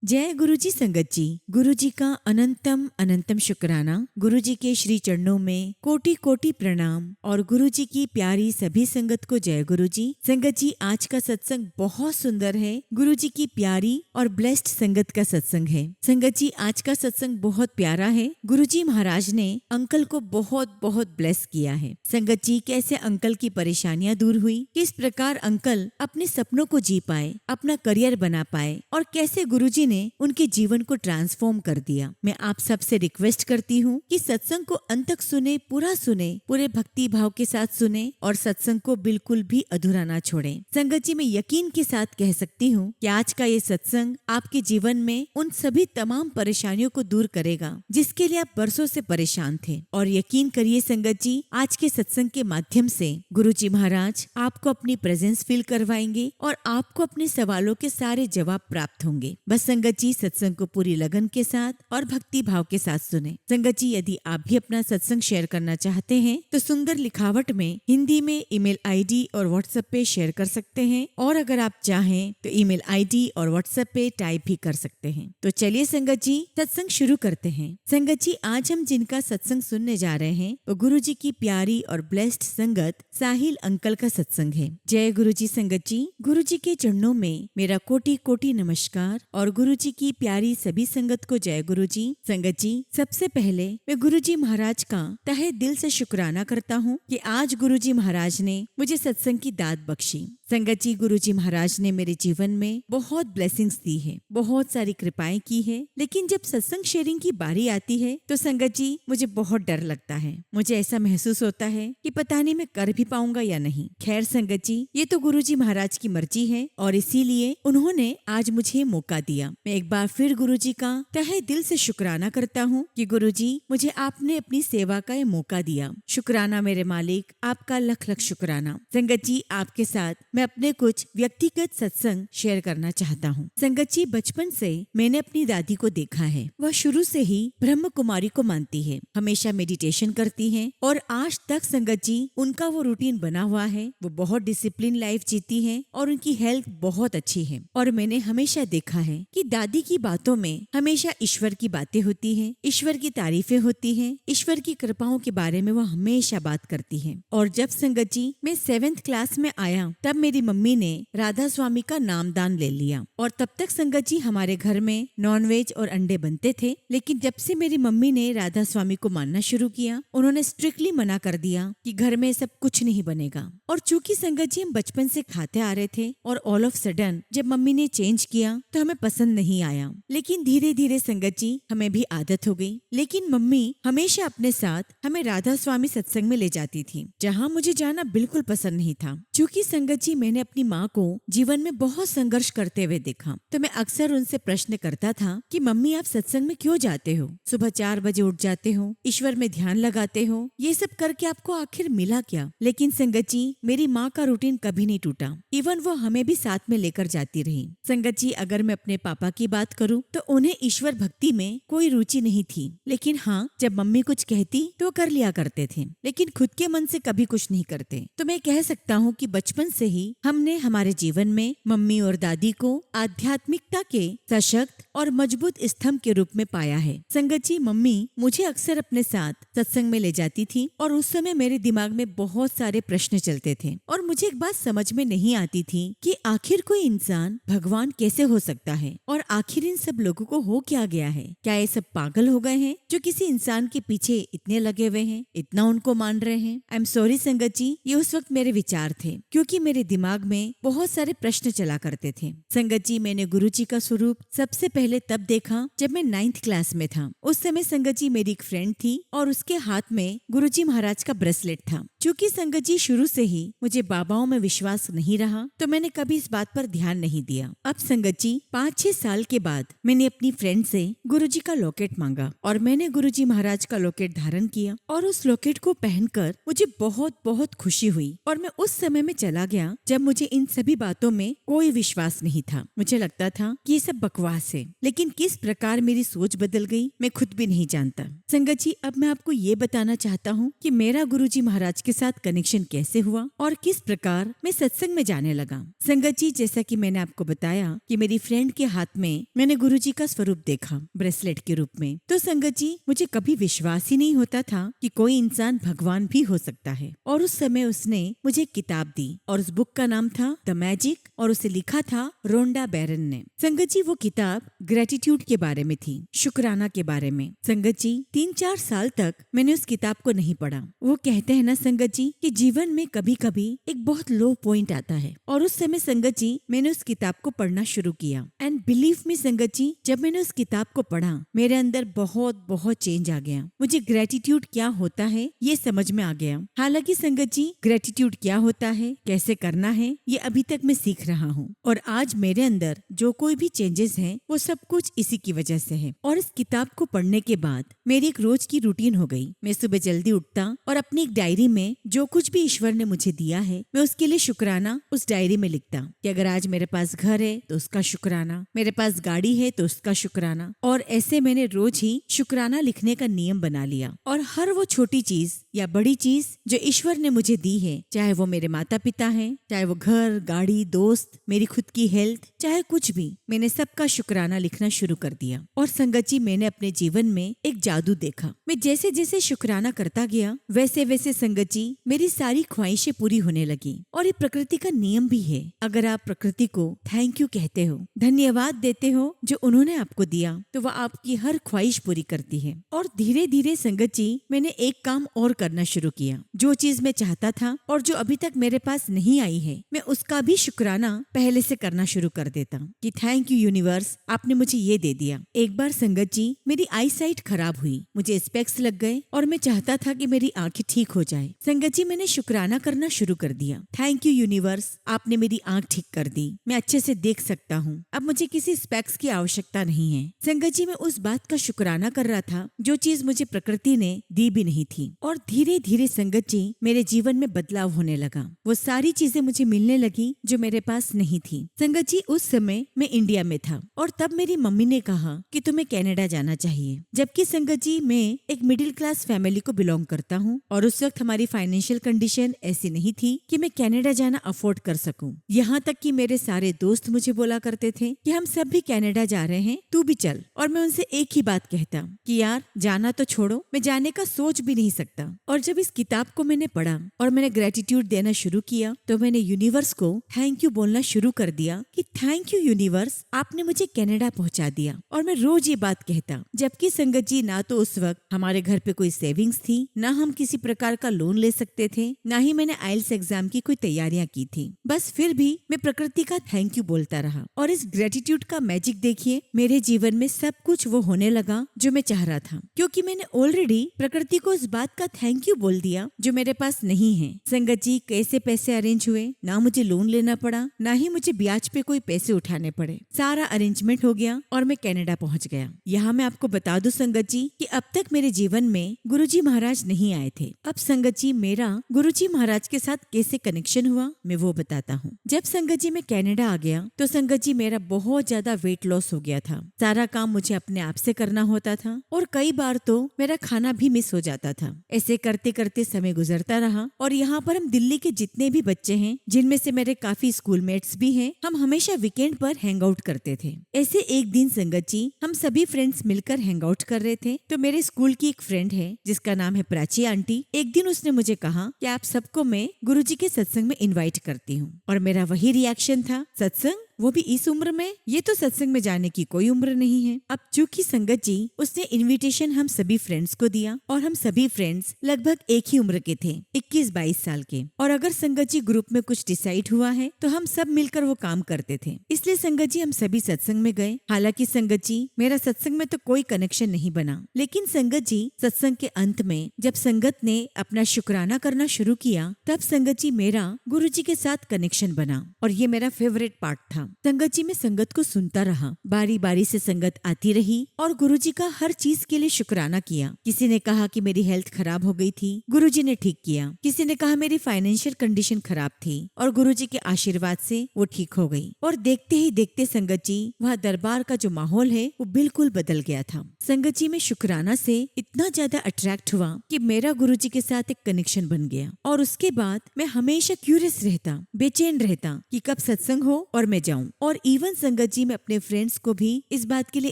जय गुरुजी संगत जी। गुरुजी का अनंतम अनंतम शुक्राना। गुरुजी के श्री चरणों में कोटि कोटि प्रणाम और गुरुजी की प्यारी सभी संगत को जय गुरुजी। संगत जी, आज का सत्संग बहुत सुंदर है। गुरुजी की प्यारी और ब्लेस्ड संगत का सत्संग है। संगत जी, आज का सत्संग बहुत प्यारा है। गुरुजी महाराज ने अंकल को बहुत बहुत ब्लेस किया है। संगत जी, कैसे अंकल की परेशानियां दूर हुई, किस प्रकार अंकल अपने सपनों को जी पाए, अपना करियर बना पाए और कैसे गुरुजी ने उनके जीवन को ट्रांसफॉर्म कर दिया। मैं आप सबसे रिक्वेस्ट करती हूँ कि सत्संग को अंत तक सुने, पूरे भक्ति भाव के साथ सुने और सत्संग को बिल्कुल भी अधूरा ना छोड़ें। संगत जी, मैं यकीन के साथ कह सकती हूँ कि आज का ये सत्संग आपके जीवन में उन सभी तमाम परेशानियों को दूर करेगा जिसके लिए आप बरसों से परेशान थे। और यकीन करिए संगत जी, आज के सत्संग के माध्यम से गुरुजी महाराज आपको अपनी प्रेजेंस फील करवाएंगे और आपको अपने सवालों के सारे जवाब प्राप्त होंगे। बस संगत जी, सत्संग को पूरी लगन के साथ और भक्ति भाव के साथ सुने। संगत जी, यदि आप भी अपना सत्संग शेयर करना चाहते हैं तो सुंदर लिखावट में हिंदी में ईमेल आईडी और व्हाट्सएप पे शेयर कर सकते हैं, और अगर आप चाहें तो ईमेल आईडी और व्हाट्सएप पे टाइप भी कर सकते हैं। तो चलिए संगत जी, सत्संग शुरू करते हैं। संगत जी, आज हम जिनका सत्संग सुनने जा रहे हैं वो गुरुजी की प्यारी और ब्लेस्ड संगत साहिल अंकल का सत्संग है। जय गुरुजी संगत जी। गुरुजी के चरणों में मेरा कोटि कोटि नमस्कार और गुरुजी की प्यारी सभी संगत को जय गुरुजी। संगत जी, सबसे पहले मैं गुरुजी महाराज का तहे दिल से शुक्राना करता हूँ कि आज गुरुजी महाराज ने मुझे सत्संग की दात बख्शी। संगत जी, गुरुजी महाराज ने मेरे जीवन में बहुत ब्लेसिंग्स दी है, बहुत सारी कृपाएं की है, लेकिन जब सत्संग शेयरिंग की बारी आती है तो संगत जी मुझे बहुत डर लगता है। मुझे ऐसा महसूस होता है कि पता नहीं मैं कर भी पाऊंगा या नहीं। खैर संगत जी, ये तो गुरुजी महाराज की मर्जी है और इसीलिए उन्होंने आज मुझे मौका दिया। मैं एक बार फिर गुरुजी का तहे दिल से शुक्राना करता हूँ कि गुरुजी, मुझे आपने अपनी सेवा का ये मौका दिया। शुक्राना मेरे मालिक, आपका लख लख शुक्राना। संगत जी, आपके साथ मैं अपने कुछ व्यक्तिगत सत्संग शेयर करना चाहता हूँ। संगत जी, बचपन से मैंने अपनी दादी को देखा है। वह शुरू से ही ब्रह्म कुमारी को मानती है, हमेशा मेडिटेशन करती है और आज तक संगत जी उनका वो रूटीन बना हुआ है। वो बहुत डिसिप्लिन लाइफ जीती है और उनकी हेल्थ बहुत अच्छी है। और मैंने हमेशा देखा है कि दादी की बातों में हमेशा ईश्वर की बातें होती हैं, ईश्वर की तारीफें होती हैं, ईश्वर की कृपाओं के बारे में वो हमेशा बात करती है। और जब संगत जी मैं 7th क्लास में आया तब मेरी मम्मी ने राधा स्वामी का नामदान ले लिया और तब तक संगत जी हमारे घर में नॉनवेज और अंडे बनते थे। लेकिन जब से मेरी मम्मी ने राधा स्वामी को मानना शुरू किया, उन्होंने स्ट्रिक्टली मना कर दिया कि घर में सब कुछ नहीं बनेगा। और चूंकि संगत जी हम बचपन से खाते आ रहे थे और ऑल ऑफ सडन जब मम्मी ने चेंज किया तो हमें पसंद नहीं आया। लेकिन धीरे धीरे संगत जी हमें भी आदत हो गई। लेकिन मम्मी हमेशा अपने साथ हमें राधा स्वामी सत्संग में ले जाती थी, जहाँ मुझे जाना बिल्कुल पसंद नहीं था। चूंकि संगत जी मैंने अपनी माँ को जीवन में बहुत संघर्ष करते हुए देखा, तो मैं अक्सर उनसे प्रश्न करता था कि मम्मी, आप सत्संग में क्यों जाते हो? सुबह 4 बजे उठ जाते हो, ईश्वर में ध्यान लगाते हो, ये सब करके आपको आखिर मिला क्या? लेकिन संगत जी मेरी माँ का रूटीन कभी नहीं टूटा। इवन वो हमें भी साथ में लेकर जाती रही। संगत जी, अगर मैं अपने पापा की बात करूं तो उन्हें ईश्वर भक्ति में कोई रुचि नहीं थी। लेकिन हाँ, जब मम्मी कुछ कहती तो कर लिया करते थे, लेकिन खुद के मन से कभी कुछ नहीं करते। तो मैं कह सकता हूँ कि बचपन से ही हमने हमारे जीवन में मम्मी और दादी को आध्यात्मिकता के सशक्त और मजबूत स्तंभ के रूप में पाया है। संगत जी, मम्मी मुझे अक्सर अपने साथ सत्संग में ले जाती थी और उस समय मेरे दिमाग में बहुत सारे प्रश्न चलते थे और मुझे एक बात समझ में नहीं आती थी कि आखिर कोई इंसान भगवान कैसे हो सकता है और आखिर इन सब लोगों को हो क्या गया है? क्या ये सब पागल हो गए हैं जो किसी इंसान के पीछे इतने लगे हुए हैं, इतना उनको मान रहे हैं? आई एम सॉरी संगत जी, ये उस वक्त मेरे विचार थे, क्योंकि मेरे दिमाग में बहुत सारे प्रश्न चला करते थे। संगत जी, मैंने गुरुजी का स्वरूप सबसे पहले तब देखा जब मैं 9th क्लास में था। उस समय संगत जी मेरी एक फ्रेंड थी और उसके हाथ में गुरुजी महाराज का ब्रेसलेट था। चूंकि संगत जी शुरू से ही मुझे बाबाओं में विश्वास नहीं रहा, तो मैंने कभी इस बात पर ध्यान नहीं दिया। अब संगत जी 5-6 साल के बाद मैंने अपनी फ्रेंड से गुरुजी का लॉकेट मांगा और मैंने गुरुजी महाराज का लॉकेट धारण किया और उस लॉकेट को पहनकर मुझे बहुत बहुत खुशी हुई। और मैं उस समय में चला गया जब मुझे इन सभी बातों में कोई विश्वास नहीं था। मुझे लगता था कि ये सब बकवास है। लेकिन किस प्रकार मेरी सोच बदल गई मैं खुद भी नहीं जानता। संगत जी, अब मैं आपको ये बताना चाहता हूँ कि मेरा गुरुजी महाराज के साथ कनेक्शन कैसे हुआ और किस प्रकार मैं सत्संग में जाने लगा। संगत जी, जैसा कि मैंने आपको बताया कि मेरी फ्रेंड के हाथ में मैंने गुरुजी का स्वरूप देखा ब्रेसलेट के रूप में, तो संगत जी मुझे कभी विश्वास ही नहीं होता था कि कोई इंसान भगवान भी हो सकता है। और उस समय उसने मुझे एक किताब दी और उस बुक का नाम था द मैजिक और उसे लिखा था रोंडा बैरन ने। संगत जी, वो किताब ग्रेटिट्यूड के बारे में थी, शुक्राना के बारे में। संगत जी, 3-4 साल तक मैंने उस किताब को नहीं पढ़ा। वो कहते हैं ना संगत जी कि जीवन में कभी कभी एक बहुत लो पॉइंट आता है, और उस समय संगत जी मैंने उस किताब को पढ़ना शुरू किया। एंड बिलीव मी संगत जी, जब मैंने उस किताब को पढ़ा मेरे अंदर बहुत बहुत चेंज आ गया। मुझे ग्रेटिट्यूड क्या होता है ये समझ में आ गया। हालांकि संगत जी, ग्रेटिट्यूड क्या होता है, कैसे करना है, ये अभी तक मैं सीख रहा हूँ। और आज मेरे अंदर जो कोई भी चेंजेस हैं वो सब कुछ इसी की वजह से है। और इस किताब को पढ़ने के बाद मेरी एक रोज की रूटीन हो गई। मैं सुबह जल्दी उठता और अपनी एक डायरी में जो कुछ भी ईश्वर ने मुझे दिया है मैं उसके लिए शुक्राना उस डायरी में लिखता कि अगर आज मेरे पास घर है तो उसका शुक्राना, मेरे पास गाड़ी है तो उसका शुक्राना। और ऐसे मैंने रोज ही शुक्राना लिखने का नियम बना लिया। और हर वो छोटी चीज या बड़ी चीज जो ईश्वर ने मुझे दी है, चाहे वो मेरे माता पिता हैं, चाहे वो घर, गाड़ी, दोस्त, मेरी खुद की हेल्थ, चाहे कुछ भी, मैंने सबका शुक्राना लिखना शुरू कर दिया। और संगत जी, मैंने अपने जीवन में एक जादू देखा। मैं जैसे जैसे शुक्राना करता गया वैसे वैसे संगत जी मेरी सारी ख्वाहिशें पूरी होने लगी। और ये प्रकृति का नियम भी है। अगर आप प्रकृति को थैंक यू कहते हो, धन्यवाद देते हो जो उन्होंने आपको दिया, तो वह आपकी हर ख्वाहिश पूरी करती है। और धीरे धीरे संगत जी मैंने एक काम और करना शुरू किया। जो चीज मैं चाहता था और जो अभी तक मेरे पास नहीं आई है, मैं उसका भी शुक्राना पहले से करना शुरू कर देता कि थैंक यू यूनिवर्स, आपने मुझे ये दे दिया। एक बार संगत जी मेरी आई साइट खराब हुई, मुझे स्पेक्स लग गए और मैं चाहता था कि मेरी आंखें ठीक हो जाए। संगत जी मैंने शुक्राना करना शुरू कर दिया, थैंक यू यूनिवर्स, आपने मेरी आंख ठीक कर दी, मैं अच्छे से देख सकता हूँ, अब मुझे किसी स्पेक्स की आवश्यकता नहीं है। संगत जी मैं उस बात का शुक्राना कर रहा था जो चीज मुझे प्रकृति ने दी भी नहीं थी। और धीरे धीरे संगत जी मेरे जीवन में बदलाव होने लगा। वो सारी चीजें मुझे मिलने लगी जो मेरे पास नहीं थी। संगत जी उस समय मैं इंडिया में था और तब मेरी मम्मी ने कहा कि तुम्हें कनाडा जाना चाहिए। जबकि संगत जी मैं एक मिडिल क्लास फैमिली को बिलोंग करता हूँ और उस वक्त हमारी फाइनेंशियल कंडीशन ऐसी नहीं थी कि मैं कनाडा जाना अफोर्ड कर सकूं। यहाँ तक कि मेरे सारे दोस्त मुझे बोला करते थे कि हम सब भी कनाडा जा रहे हैं, तू भी चल। और मैं उनसे एक ही बात कहता कि यार जाना तो छोड़ो, मैं जाने का सोच भी नहीं सकता। और जब इस किताब को मैंने पढ़ा और मैंने ग्रेटिट्यूड देना शुरू किया तो मैंने यूनिवर्स को थैंक यू बोलना शुरू कर दिया कि थैंक यू यूनिवर्स, आपने मुझे कनाडा पहुंचा दिया। और मैं रोज ये बात कहता। जबकि संगत जी ना तो उस वक्त हमारे घर पे कोई सेविंग्स थी, ना हम किसी प्रकार का लोन ले सकते थे, ना ही मैंने आइल्स एग्जाम की कोई तैयारियां की थी। बस फिर भी मैं प्रकृति का थैंक यू बोलता रहा। और इस ग्रेटिट्यूड का मैजिक देखिए, मेरे जीवन में सब कुछ वो होने लगा जो मैं चाह रहा था, क्योंकि मैंने ऑलरेडी प्रकृति को इस बात का थैंक यू बोल दिया जो मेरे पास नहीं है। संगत जी कैसे पैसे अरेंज हुए, ना मुझे लोन लेना पड़ा, ना ही मुझे ब्याज पे कोई पैसे उठाने पड़े। सारा अरेंजमेंट हो गया और मैं कनाडा पहुंच गया। यहाँ मैं आपको बता दूं संगत जी कि अब तक मेरे जीवन में गुरुजी महाराज नहीं आए थे। अब संगत जी मेरा गुरुजी महाराज के साथ कैसे कनेक्शन हुआ मैं वो बताता हूँ। जब संगत जी मैं कनाडा आ गया तो संगत जी मेरा बहुत ज्यादा वेट लॉस हो गया था। सारा काम मुझे अपने आप से करना होता था और कई बार तो मेरा खाना भी मिस हो जाता था। ऐसे करते करते समय गुजरता रहा। और यहाँ पर हम दिल्ली के जितने भी बच्चे हैं, जिनमें से मेरे काफी स्कूलमेट्स भी हैं, हम हमेशा वीकेंड पर हैंग आउट करते थे। ऐसे एक दिन संगत जी हम सभी फ्रेंड्स मिलकर हैंग आउट कर रहे थे तो मेरे स्कूल की एक फ्रेंड है जिसका नाम है प्राची आंटी। एक दिन उसने मुझे कहा कि आप सबको मैं गुरुजी के सत्संग में इनवाइट करती हूँ। और मेरा वही रिएक्शन था, सत्संग, वो भी इस उम्र में, ये तो सत्संग में जाने की कोई उम्र नहीं है। अब चूंकि संगत जी उसने इनविटेशन हम सभी फ्रेंड्स को दिया और हम सभी फ्रेंड्स लगभग एक ही उम्र के थे, 21-22 साल के। और अगर संगत जी ग्रुप में कुछ डिसाइड हुआ है तो हम सब मिलकर वो काम करते थे। इसलिए संगत जी हम सभी सत्संग में गए। हालांकि संगत जी मेरा सत्संग में तो कोई कनेक्शन नहीं बना, लेकिन संगत जी सत्संग के अंत में जब संगत ने अपना शुक्राना करना शुरू किया तब संगत जी मेरा गुरुजी के साथ कनेक्शन बना और ये मेरा फेवरेट पार्ट था। संगत जी मैं संगत को सुनता रहा, बारी बारी से संगत आती रही और गुरुजी का हर चीज के लिए शुक्राना किया। किसी ने कहा कि मेरी हेल्थ खराब हो गई थी, गुरुजी ने ठीक किया। किसी ने कहा मेरी फाइनेंशियल कंडीशन खराब थी और गुरुजी के आशीर्वाद से वो ठीक हो गई। और देखते ही देखते संगत जी वहाँ दरबार का जो माहौल है वो बिल्कुल बदल गया था। संगत जी में शुक्राना से इतना ज्यादा अट्रैक्ट हुआ कि मेरा गुरुजी के साथ एक कनेक्शन बन गया। और उसके बाद मैं हमेशा क्यूरियस रहता, बेचैन रहता कि कब सत्संग हो और मैं जाऊं। और इवन संगत जी में अपने फ्रेंड्स को भी इस बात के लिए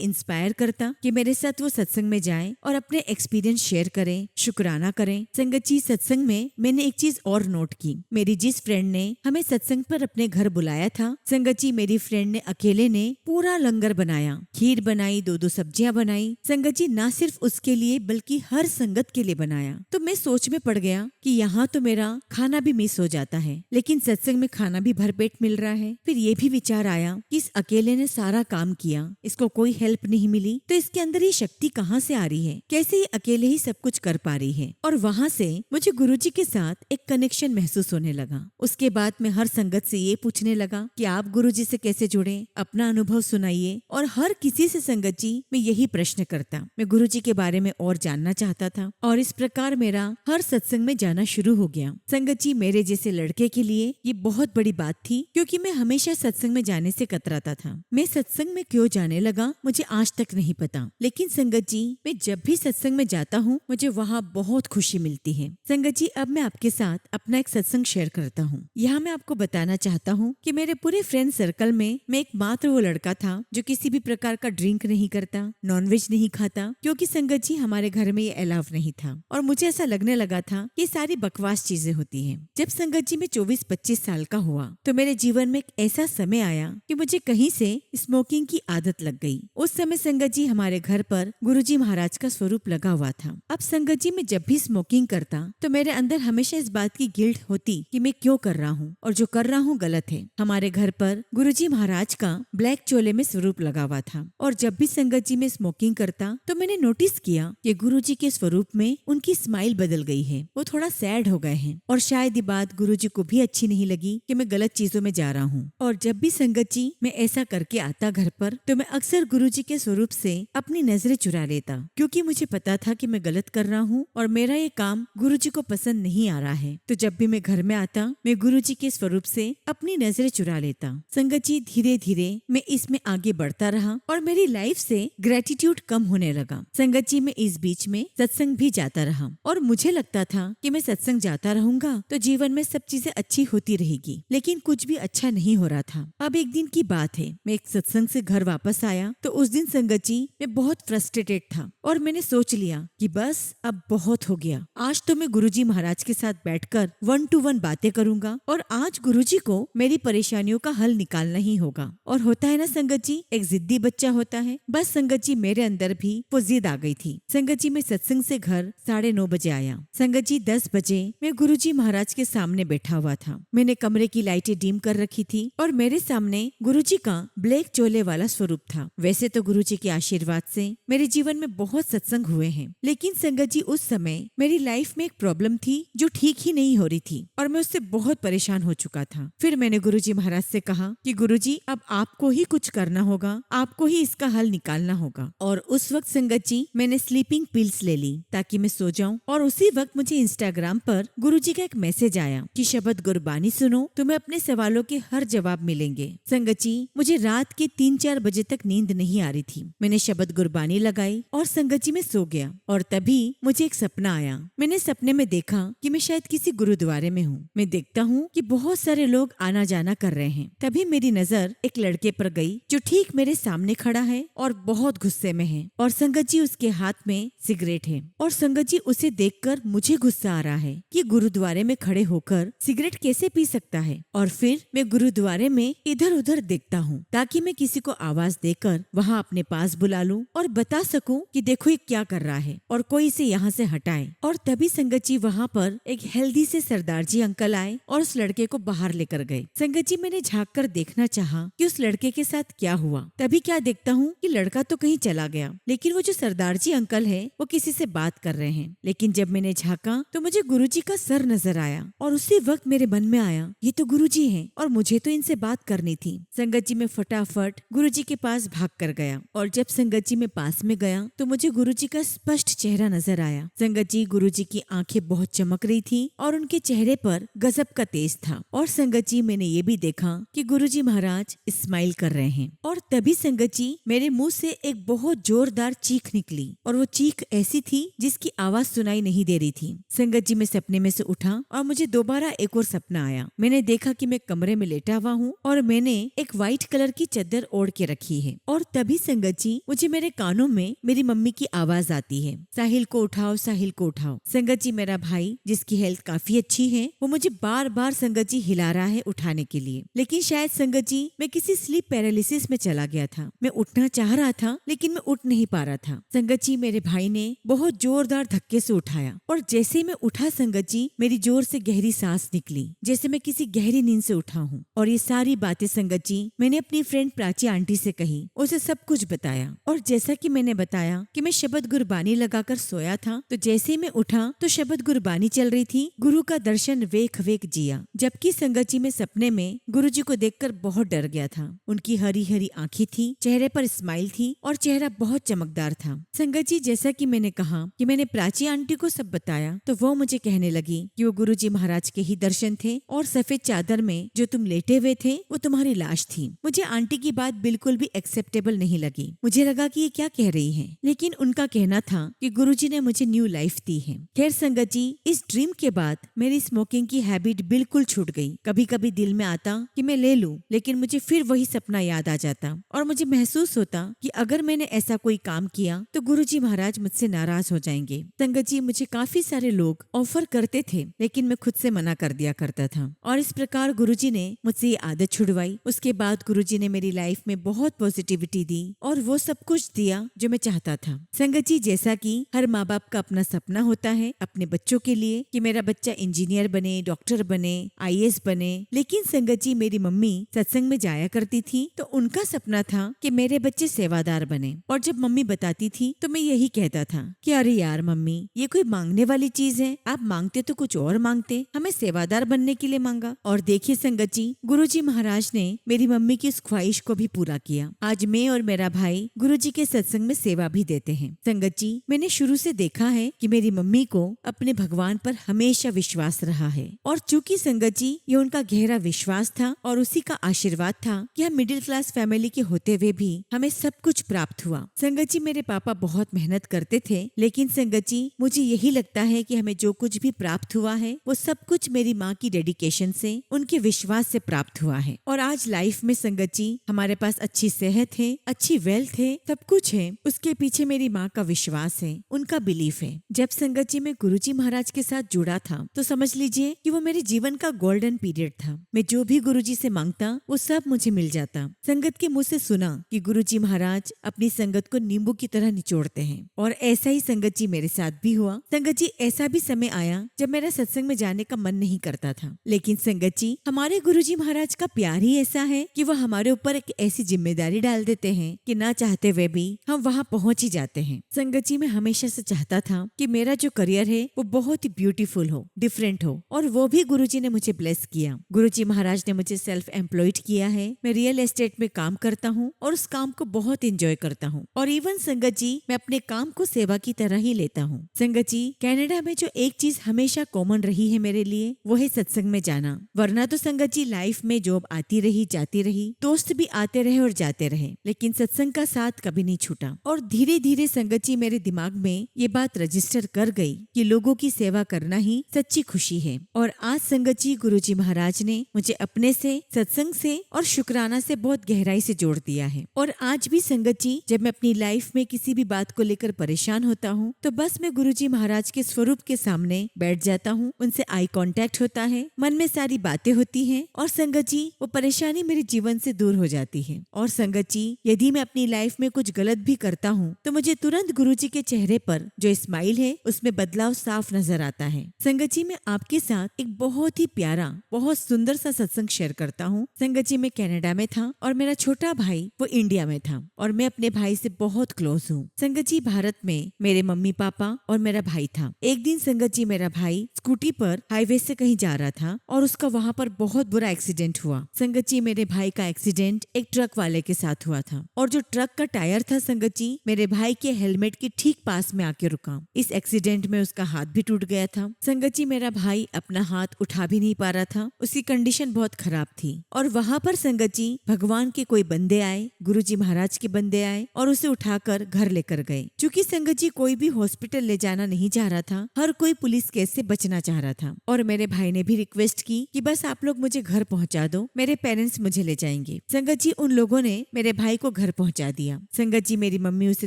इंस्पायर करता कि मेरे साथ वो सत्संग में जाएं और अपने एक्सपीरियंस शेयर करें, शुक्राना करें। संगत जी सत्संग में मैंने एक चीज और नोट की, मेरी जिस फ्रेंड ने हमें सत्संग पर अपने घर बुलाया था, संगत जी मेरी फ्रेंड ने अकेले ने पूरा लंगर बनाया, खीर बनाई, 2-2 सब्जियां बनाई। संगत जी ना सिर्फ उसके लिए बल्कि हर संगत के लिए बनाया। तो मैं सोच में पड़ गया कि यहाँ तो मेरा खाना भी मिस हो जाता है, लेकिन सत्संग में खाना भी भरपेट मिल रहा है। फिर ये भी विचार आया कि इस अकेले ने सारा काम किया, इसको कोई हेल्प नहीं मिली, तो इसके अंदर ये शक्ति कहाँ से आ रही है, कैसे ये अकेले ही सब कुछ कर पा रही है। और वहाँ से मुझे गुरुजी के साथ एक कनेक्शन महसूस होने लगा। उसके बाद मैं हर संगत से ये पूछने लगा कि आप गुरुजी से कैसे जुड़े, अपना अनुभव सुनाइए। और हर किसी से संगत जी मैं यही प्रश्न करता, मैं गुरुजी के बारे में और जानना चाहता था। और इस प्रकार मेरा हर सत्संग में जाना शुरू हो गया। संगत जी मेरे जैसे लड़के के लिए ये बहुत बड़ी बात थी, क्योंकि मैं हमेशा सत्संग में जाने से कतराता था। मैं सत्संग में क्यों जाने लगा मुझे आज तक नहीं पता, लेकिन संगत जी मैं जब भी सत्संग में जाता हूँ मुझे वहाँ बहुत खुशी मिलती है। संगत जी अब मैं आपके साथ अपना एक सत्संग शेयर करता हूँ। यहाँ मैं आपको बताना चाहता हूँ कि मेरे पूरे फ्रेंड सर्कल में मैं एकमात्र वो लड़का था जो किसी भी प्रकार का ड्रिंक नहीं करता, नॉनवेज नहीं खाता, क्योंकि संगत जी हमारे घर में ये अलाउ नहीं था। और मुझे ऐसा लगने लगा था कि सारी बकवास चीजें होती हैं। जब संगत जी में 24-25 साल का हुआ तो मेरे जीवन में एक ऐसा समय आया कि मुझे कहीं से स्मोकिंग की आदत लग गई। उस समय संगत जी हमारे घर पर गुरुजी महाराज का स्वरूप लगा हुआ था। अब संगत जी मैं जब भी स्मोकिंग करता तो मेरे अंदर हमेशा इस बात की गिल्ट होती कि मैं क्यों कर रहा हूँ और जो कर रहा हूँ गलत है। हमारे घर पर गुरुजी महाराज का ब्लैक चोले में स्वरूप लगा हुआ था और जब भी संगत जी में स्मोकिंग करता तो मैंने नोटिस किया कि गुरुजी के स्वरूप में उनकी स्माइल बदल गई है, वो थोड़ा सैड हो गए हैं। और शायद ये बात गुरुजी को भी अच्छी नहीं लगी कि मैं गलत चीजों में जा रहा हूँ। और जब भी संगत जी मैं ऐसा करके आता घर पर तो मैं अक्सर गुरुजी के स्वरूप से अपनी नजरें चुरा लेता, क्योंकि मुझे पता था कि मैं गलत कर रहा हूँ और मेरा ये काम गुरुजी को पसंद नहीं आ रहा है। तो जब भी मैं घर में आता मैं गुरुजी के स्वरूप से अपनी नजरें चुरा लेता। संगत जी धीरे धीरे मैं इसमें आगे बढ़ता रहा और मेरी लाइफ से ग्रेटिट्यूड कम होने लगा। संगत जी मैं इस बीच में सत्संग भी जाता रहा और मुझे लगता था कि मैं सत्संग जाता रहूंगा तो जीवन में सब चीजें अच्छी होती रहेगी, लेकिन कुछ भी अच्छा नहीं हो रहा था। अब एक दिन की बात है, मैं एक सत्संग से घर वापस आया तो उस दिन संगत जी मैं बहुत फ्रस्ट्रेटेड था और मैंने सोच लिया कि बस अब बहुत हो गया, आज तो मैं गुरुजी महाराज के साथ बैठकर 1 to 1 बातें करूंगा और आज गुरुजी को मेरी परेशानियों का हल निकालना ही होगा। और होता है ना संगत जी, एक जिद्दी बच्चा होता है। बस संगत जी मेरे अंदर भी वो जिद आ गई थी। संगत जी मैं सत्संग से घर 9:30 बजे आया। संगत जी 10 बजे मैं गुरुजी महाराज के सामने बैठा हुआ था। मैंने कमरे की लाइटें डिम कर रखी थी और मेरे सामने गुरुजी का ब्लैक चोले वाला स्वरूप था। वैसे तो गुरुजी के आशीर्वाद से मेरे जीवन में बहुत सत्संग हुए हैं, लेकिन संगत जी उस समय मेरी लाइफ में एक प्रॉब्लम थी जो ठीक ही नहीं हो रही थी और मैं उससे बहुत परेशान हो चुका था। फिर मैंने गुरुजी महाराज से कहा कि गुरुजी अब आपको ही कुछ करना होगा, आपको ही इसका हल निकालना होगा। और उस वक्त संगत जी मैंने स्लीपिंग पिल्स ले ली ताकि मैं सो जाऊं। और उसी वक्त मुझे इंस्टाग्राम पर गुरुजी का एक मैसेज आया कि शब्द गुरबानी सुनो, तुम्हें अपने सवालों के हर जवाब मिलेंगे। संगत जी मुझे रात के 3-4 बजे तक नींद नहीं आ रही थी। मैंने शब्द गुरबानी लगाई और संगत जी में सो गया। और तभी मुझे एक सपना आया। मैंने सपने में देखा कि मैं शायद किसी गुरुद्वारे में हूँ। मैं देखता हूँ कि बहुत सारे लोग आना जाना कर रहे हैं। तभी मेरी नजर एक लड़के पर गई जो ठीक मेरे सामने खड़ा है और बहुत गुस्से में है। और संगत जी उसके हाथ में सिगरेट है और संगत जी उसे देखकर मुझे गुस्सा आ रहा है कि गुरुद्वारे में खड़े होकर सिगरेट कैसे पी सकता है। और फिर मैं गुरुद्वारे में इधर उधर देखता हूँ ताकि मैं किसी को आवाज देकर वहाँ अपने पास बुला लूं और बता सकूं कि देखो ये क्या कर रहा है और कोई इसे यहाँ से हटाए। और तभी संगत जी वहाँ पर एक हेल्दी से सरदार जी अंकल आए और उस लड़के को बाहर लेकर गए। संगत जी मैंने झाँक कर देखना चाहा कि उस लड़के के साथ क्या हुआ। तभी क्या देखता हूँ कि लड़का तो कहीं चला गया, लेकिन वो जो सरदार जी अंकल है वो किसी से बात कर रहे हैं। लेकिन जब मैंने झाँका तो मुझे गुरुजी का सर नजर आया और उसी वक्त मेरे मन में आया ये तो गुरुजी हैं और मुझे तो इनसे बात करनी करनी थी। संगत जी मैं फटाफट गुरुजी के पास भाग कर गया और जब संगत जी मैं पास में गया तो मुझे गुरुजी का स्पष्ट चेहरा नजर आया। संगत जी गुरुजी की आंखें बहुत चमक रही थी और उनके चेहरे पर गजब का तेज था। और संगत जी मैंने ये भी देखा कि गुरुजी महाराज स्माइल कर रहे हैं। और तभी संगत जी मेरे मुंह से एक बहुत जोरदार चीख निकली और वो चीख ऐसी थी जिसकी आवाज सुनाई नहीं दे रही थी। संगत जी मैं सपने में से उठा और मुझे दोबारा एक और सपना आया। मैंने देखा कि मैं कमरे में लेटा हुआ हूँ और मैंने एक व्हाइट कलर की चादर ओढ़ के रखी है। और तभी संगत जी मुझे मेरे कानों में मेरी मम्मी की आवाज आती है, साहिल को उठाओ, साहिल को उठाओ। संगत जी मेरा भाई जिसकी हेल्थ काफी अच्छी है वो मुझे बार बार संगत जी हिला रहा है उठाने के लिए, लेकिन शायद संगत जी मैं किसी स्लीप पैरालिसिस में चला गया था। मैं उठना चाह रहा था लेकिन मैं उठ नहीं पा रहा था। संगत जी मेरे भाई ने बहुत जोरदार धक्के से उठाया और जैसे मैं उठा संगत जी मेरी जोर से गहरी सांस निकली जैसे मैं किसी गहरी नींद से उठा हूँ। और ये सारी बातें संगत जी मैंने अपनी फ्रेंड प्राची आंटी से कही, उसे सब कुछ बताया। और जैसा कि मैंने बताया कि मैं शब्द गुरबानी लगाकर सोया था तो जैसे ही मैं उठा तो शब्द गुरबानी चल रही थी, गुरु का दर्शन वेख वेख जिया। जबकि संगत जी में सपने में गुरु जी को देखकर बहुत डर गया था। उनकी हरी हरी आंखें थी, चेहरे पर स्माइल थी और चेहरा बहुत चमकदार था। संगत जी जैसा कि मैंने कहा कि मैंने प्राची आंटी को सब बताया तो वो मुझे कहने लगी कि वो गुरु जी महाराज के ही दर्शन थे और सफेद चादर में जो तुम लेटे हुए थे वो तुम्हारी लाश थी। मुझे आंटी की बात बिल्कुल भी एक्सेप्टेबल नहीं लगी। मुझे लगा कि ये क्या कह रही है, लेकिन उनका कहना था कि गुरुजी ने मुझे न्यू लाइफ दी है। खैर संगत जी इस ड्रीम के बाद मेरी स्मोकिंग की हैबिट बिल्कुल छूट गई। कभी कभी दिल में आता कि मैं ले लूं, लेकिन मुझे फिर वही सपना याद आ जाता और मुझे महसूस होता कि अगर मैंने ऐसा कोई काम किया तो गुरुजी महाराज मुझसे नाराज हो जाएंगे। संगत जी मुझे काफी सारे लोग ऑफर करते थे लेकिन मैं खुद से मना कर दिया करता था और इस प्रकार गुरुजी ने मुझसे ये आदत छुड़वाई। उसके बाद गुरुजी ने मेरी लाइफ में बहुत पॉजिटिविटी दी और वो सब कुछ दिया जो मैं चाहता था। संगत जी जैसा कि हर माँ बाप का अपना सपना होता है अपने बच्चों के लिए कि मेरा बच्चा इंजीनियर बने, डॉक्टर बने, आईएएस बने, लेकिन संगत जी मेरी मम्मी सत्संग में जाया करती थी तो उनका सपना था कि मेरे बच्चे सेवादार बने। और जब मम्मी बताती थी तो मैं यही कहता था कि अरे यार मम्मी ये कोई मांगने वाली चीज है, आप मांगते तो कुछ और मांगते, हमें सेवादार बनने के लिए मांगा। और देखिए संगत जी गुरुजी महाराज ने मेरी मम्मी की इस ख्वाहिश को भी पूरा किया। आज मैं और मेरा भाई गुरुजी के सत्संग में सेवा भी देते हैं। संगत जी मैंने शुरू से देखा है कि मेरी मम्मी को अपने भगवान पर हमेशा विश्वास रहा है और चूंकि संगत जी ये उनका गहरा विश्वास था और उसी का आशीर्वाद था कि हम मिडिल क्लास फैमिली के होते हुए भी हमें सब कुछ प्राप्त हुआ। संगत जी मेरे पापा बहुत मेहनत करते थे, लेकिन संगत जी मुझे यही लगता है कि हमें जो कुछ भी प्राप्त हुआ है वो सब कुछ मेरी माँ की डेडिकेशन से, उनके विश्वास से प्राप्त हुआ है। और आज लाइफ में संगत जी हमारे पास अच्छी सेहत है, अच्छी वेल्थ है, सब कुछ है, उसके पीछे मेरी माँ का विश्वास है, उनका बिलीफ है। जब संगत जी मैं गुरुजी महाराज के साथ जुड़ा था तो समझ लीजिए कि वो मेरे जीवन का गोल्डन पीरियड था। मैं जो भी गुरुजी से मांगता वो सब मुझे मिल जाता। संगत के मुंह से सुना कि गुरुजी महाराज अपनी संगत को नींबू की तरह निचोड़ते हैं और ऐसा ही संगत जी मेरे साथ भी हुआ। संगत जी ऐसा भी समय आया जब मेरा सत्संग में जाने का मन नहीं करता था, लेकिन संगत जी हमारे गुरुजी महाराज का प्यार ही ऐसा है कि वो हमारे ऊपर एक ऐसी जिम्मेदारी डाल देते हैं कि ना चाहते हुए भी हम वहाँ पहुँच ही जाते हैं। संगत जी मैं हमेशा से चाहता था कि मेरा जो करियर है वो बहुत ही ब्यूटीफुल हो, डिफरेंट हो, और वो भी गुरुजी ने मुझे ब्लेस किया। गुरुजी महाराज ने मुझे सेल्फ एम्प्लॉयड किया है। मैं रियल एस्टेट में काम करता हूँ और उस काम को बहुत इंजॉय करता हूँ और इवन संगत जी मैं अपने काम को सेवा की तरह ही लेता हूँ। संगत जी कनाडा में जो एक चीज हमेशा कॉमन रही है मेरे लिए वो है सत्संग में जाना। वरना तो संगत जी लाइफ में जॉब आती रही जाती रही, दोस्त भी आते रहे और जाते रहे, लेकिन सत्संग का साथ कभी नहीं छूटा। और धीरे धीरे संगत जी मेरे दिमाग में ये बात रजिस्टर कर गई कि लोगों की सेवा करना ही सच्ची खुशी है। और आज संगत जी गुरुजी महाराज ने मुझे अपने से, सत्संग से और शुक्राना से बहुत गहराई से जोड़ दिया है। और आज भी संगत जी जब मैं अपनी लाइफ में किसी भी बात को लेकर परेशान होता हूँ तो बस मैं गुरुजी महाराज के स्वरूप के सामने बैठ जाता हूँ, उनसे आई कांटेक्ट होता है, मन में सारी बातें होती हैं और संगत जी वो परेशानी मेरे जीवन से दूर हो जाती है। और संगत जी यदि मैं अपनी लाइफ में कुछ गलत भी करता हूँ तो मुझे तुरंत गुरुजी के चेहरे पर जो स्माइल है उसमें बदलाव साफ नजर आता है। संगत जी मैं आपके साथ एक बहुत ही प्यारा, बहुत सुंदर सा सत्संग शेयर करता हूँ। संगत जी मैं कनाडा में था और मेरा छोटा भाई वो इंडिया में था और मैं अपने भाई से बहुत क्लोज हूँ। संगत जी भारत में मेरे मम्मी पापा और मेरा भाई था। एक दिन संगत जी मेरा भाई स्कूटी पर हाईवे से कहीं जा रहा था और उसका वहाँ पर बहुत बुरा एक्सीडेंट हुआ। संगत संगत जी मेरे भाई का एक्सीडेंट एक ट्रक वाले के साथ हुआ था और जो ट्रक का टायर था संगत जी मेरे भाई के हेलमेट के ठीक पास में आके रुका। इस एक्सीडेंट में उसका हाथ भी टूट गया था। संगत जी मेरा भाई अपना हाथ उठा भी नहीं पा रहा था, उसकी कंडीशन बहुत खराब थी। और वहाँ पर संगत जी भगवान के कोई बंदे आए, गुरुजी महाराज के बंदे आए और उसे उठाकर घर लेकर गए। क्योंकि संगत जी कोई भी हॉस्पिटल ले जाना नहीं चाह रहा था, हर कोई पुलिस केस से बचना चाह रहा था। और मेरे भाई ने भी रिक्वेस्ट की कि बस आप लोग मुझे घर पहुंचा दो, मेरे पेरेंट्स मुझे ले जाएंगे। संगत जी उन लोगों ने मेरे भाई को घर पहुंचा दिया। संगत जी मेरी मम्मी उसे